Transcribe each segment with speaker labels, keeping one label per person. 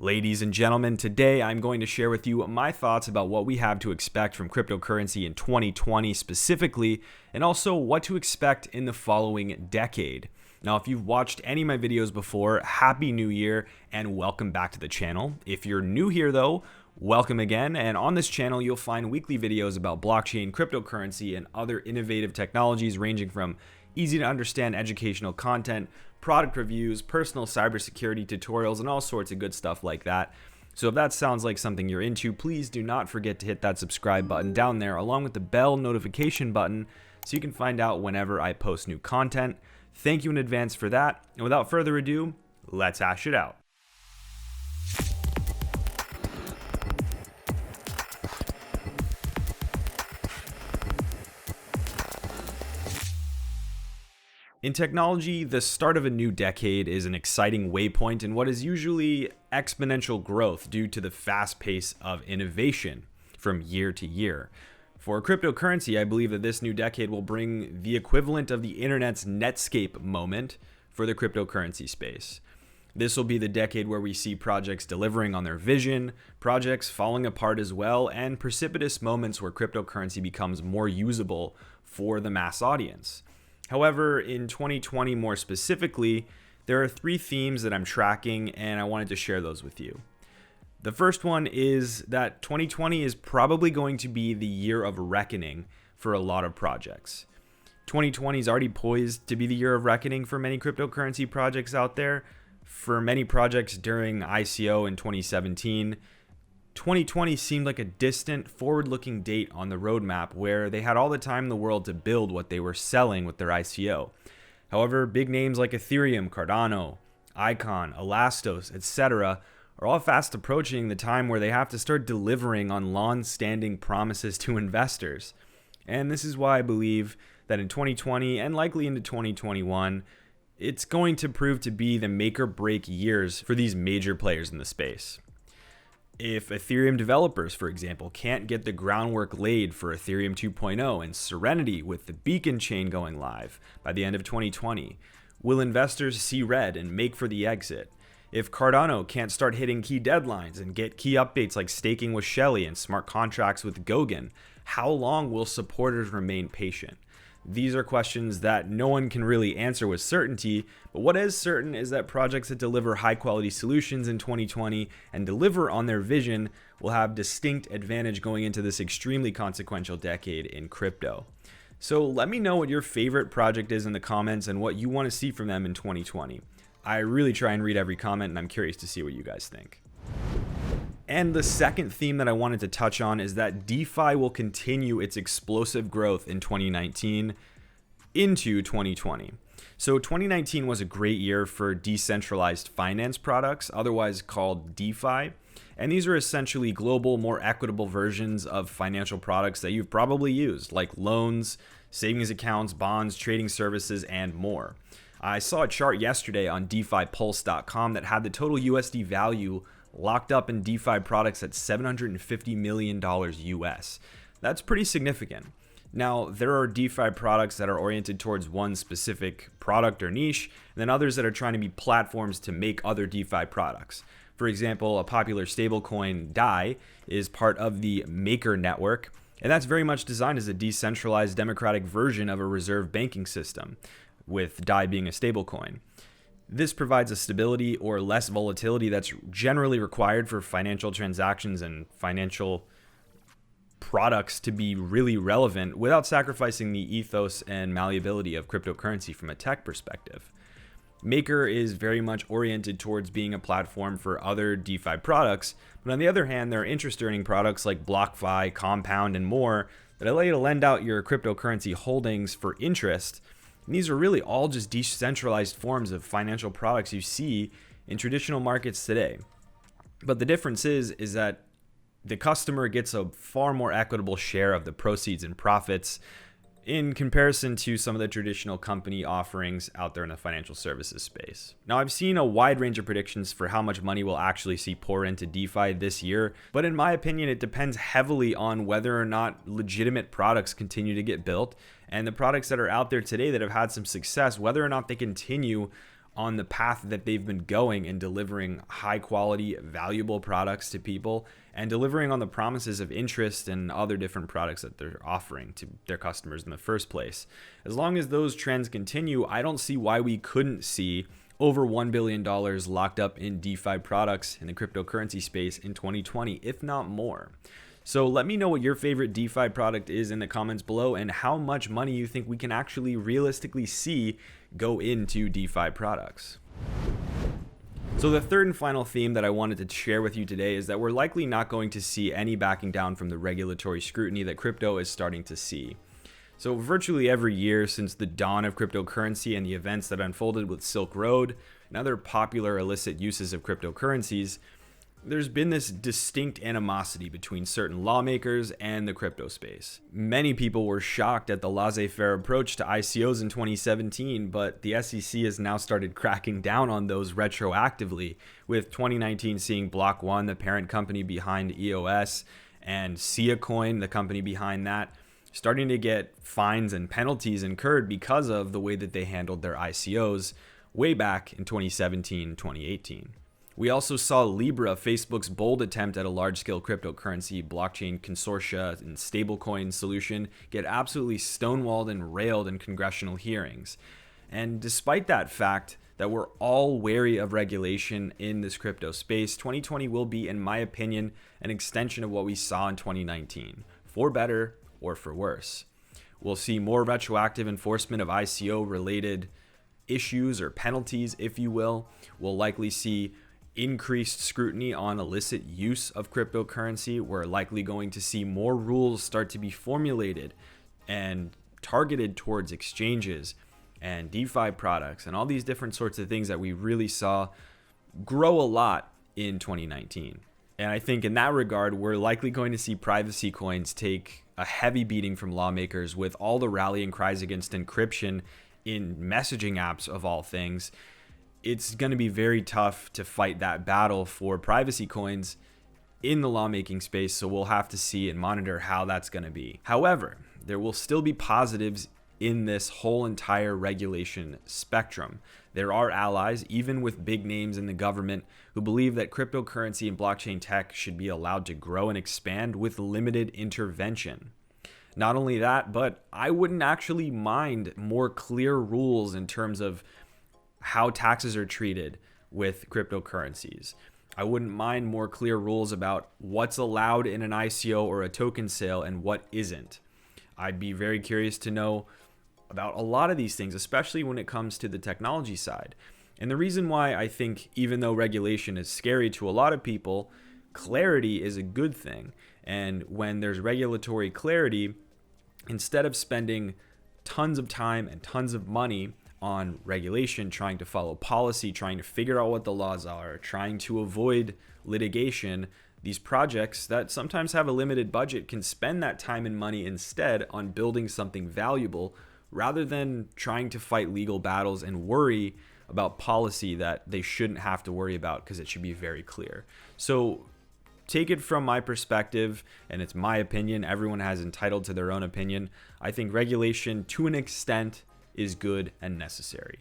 Speaker 1: Ladies and gentlemen, today I'm going to share with you my thoughts about what we have to expect from cryptocurrency in 2020 specifically, and also what to expect in the following decade. Now, if you've watched any of my videos before, Happy New Year and welcome back to the channel. If you're new here though, welcome again, and on this channel you'll find weekly videos about blockchain, cryptocurrency, and other innovative technologies ranging from easy to understand educational content, product reviews, personal cybersecurity tutorials, and all sorts of good stuff like that. So if that sounds like something you're into, please do not forget to hit that subscribe button down there along with the bell notification button so you can find out whenever I post new content. Thank you in advance for that, and without further ado, let's hash it out. In technology, the start of a new decade is an exciting waypoint in what is usually exponential growth due to the fast pace of innovation from year to year. For cryptocurrency, I believe that this new decade will bring the equivalent of the internet's Netscape moment for the cryptocurrency space. This will be the decade where we see projects delivering on their vision, projects falling apart as well, and precipitous moments where cryptocurrency becomes more usable for the mass audience. However, in 2020 more specifically, there are three themes that I'm tracking and I wanted to share those with you. The first one is that 2020 is probably going to be the year of reckoning for a lot of projects. 2020 is already poised to be the year of reckoning for many cryptocurrency projects out there. For many projects during ICO in 2017, 2020 seemed like a distant, forward-looking date on the roadmap where they had all the time in the world to build what they were selling with their ICO. However, big names like Ethereum, Cardano, Icon, Elastos, etc. are all fast approaching the time where they have to start delivering on long-standing promises to investors. And this is why I believe that in 2020 and likely into 2021, it's going to prove to be the make or break years for these major players in the space. If Ethereum developers, for example, can't get the groundwork laid for Ethereum 2.0 and Serenity with the Beacon chain going live by the end of 2020, will investors see red and make for the exit? If Cardano can't start hitting key deadlines and get key updates like staking with Shelley and smart contracts with Goguen, how long will supporters remain patient? These are questions that no one can really answer with certainty, but what is certain is that projects that deliver high-quality solutions in 2020 and deliver on their vision will have distinct advantage going into this extremely consequential decade in crypto. So let me know what your favorite project is in the comments and what you want to see from them in 2020. I really try and read every comment, and I'm curious to see what you guys think. And the second theme that I wanted to touch on is that DeFi will continue its explosive growth in 2019 into 2020. So 2019 was a great year for decentralized finance products, otherwise called DeFi. And these are essentially global, more equitable versions of financial products that you've probably used, like loans, savings accounts, bonds, trading services, and more. I saw a chart yesterday on DeFiPulse.com that had the total USD value locked up in DeFi products at $750 million US. That's pretty significant. Now, there are DeFi products that are oriented towards one specific product or niche, and then others that are trying to be platforms to make other DeFi products. For example, a popular stablecoin, DAI, is part of the Maker network, and that's very much designed as a decentralized democratic version of a reserve banking system, with DAI being a stablecoin. This provides a stability or less volatility that's generally required for financial transactions and financial products to be really relevant without sacrificing the ethos and malleability of cryptocurrency from a tech perspective. Maker is very much oriented towards being a platform for other DeFi products, but on the other hand, there are interest-earning products like BlockFi, Compound, and more that allow you to lend out your cryptocurrency holdings for interest. And these are really all just decentralized forms of financial products you see in traditional markets today. But the difference is that the customer gets a far more equitable share of the proceeds and profits in comparison to some of the traditional company offerings out there in the financial services space. Now, I've seen a wide range of predictions for how much money we'll actually see pour into DeFi this year, but in my opinion, it depends heavily on whether or not legitimate products continue to get built, and the products that are out there today that have had some success, whether or not they continue on the path that they've been going in delivering high quality, valuable products to people and delivering on the promises of interest and other different products that they're offering to their customers in the first place. As long as those trends continue, I don't see why we couldn't see over $1 billion locked up in DeFi products in the cryptocurrency space in 2020, if not more. So let me know what your favorite DeFi product is in the comments below and how much money you think we can actually realistically see go into DeFi products. So the third and final theme that I wanted to share with you today is that we're likely not going to see any backing down from the regulatory scrutiny that crypto is starting to see. So virtually every year since the dawn of cryptocurrency and the events that unfolded with Silk Road and other popular illicit uses of cryptocurrencies, there's been this distinct animosity between certain lawmakers and the crypto space. Many people were shocked at the laissez-faire approach to ICOs in 2017, but the SEC has now started cracking down on those retroactively, with 2019 seeing Block One, the parent company behind EOS, and SiaCoin, the company behind that, starting to get fines and penalties incurred because of the way that they handled their ICOs way back in 2017, 2018. We also saw Libra, Facebook's bold attempt at a large-scale cryptocurrency blockchain consortia and stablecoin solution, get absolutely stonewalled and railed in congressional hearings. And despite that fact that we're all wary of regulation in this crypto space, 2020 will be, in my opinion, an extension of what we saw in 2019, for better or for worse. We'll see more retroactive enforcement of ICO-related issues or penalties, if you will. We'll likely see increased scrutiny on illicit use of cryptocurrency. We're likely going to see more rules start to be formulated and targeted towards exchanges and DeFi products and all these different sorts of things that we really saw grow a lot in 2019. And I think in that regard, we're likely going to see privacy coins take a heavy beating from lawmakers with all the rallying cries against encryption in messaging apps of all things. It's going to be very tough to fight that battle for privacy coins in the lawmaking space, so we'll have to see and monitor how that's going to be. However, there will still be positives in this whole entire regulation spectrum. There are allies, even with big names in the government, who believe that cryptocurrency and blockchain tech should be allowed to grow and expand with limited intervention. Not only that, but I wouldn't actually mind more clear rules in terms of how taxes are treated with cryptocurrencies. I wouldn't mind more clear rules about what's allowed in an ICO or a token sale and what isn't. I'd be very curious to know about a lot of these things, especially when it comes to the technology side. And the reason why I think even though regulation is scary to a lot of people, clarity is a good thing. And when there's regulatory clarity, instead of spending tons of time and tons of money on regulation, trying to follow policy, trying to figure out what the laws are, trying to avoid litigation, these projects that sometimes have a limited budget can spend that time and money instead on building something valuable rather than trying to fight legal battles and worry about policy that they shouldn't have to worry about because it should be very clear. So take it from my perspective, and it's my opinion. Everyone has entitled to their own opinion. I think regulation, to an extent, is good and necessary.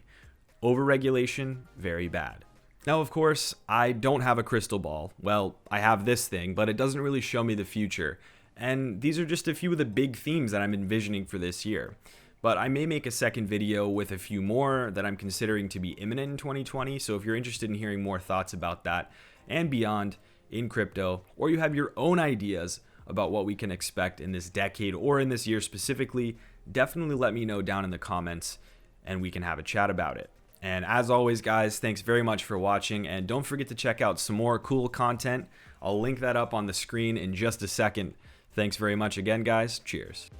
Speaker 1: Overregulation, very bad. Now, of course, I don't have a crystal ball. Well, I have this thing, but it doesn't really show me the future. And these are just a few of the big themes that I'm envisioning for this year. But I may make a second video with a few more that I'm considering to be imminent in 2020. So if you're interested in hearing more thoughts about that and beyond in crypto, or you have your own ideas about what we can expect in this decade or in this year specifically, definitely let me know down in the comments and we can have a chat about it. And as always, guys, thanks very much for watching, and don't forget to check out some more cool content. I'll link that up on the screen in just a second. Thanks very much again, guys. Cheers.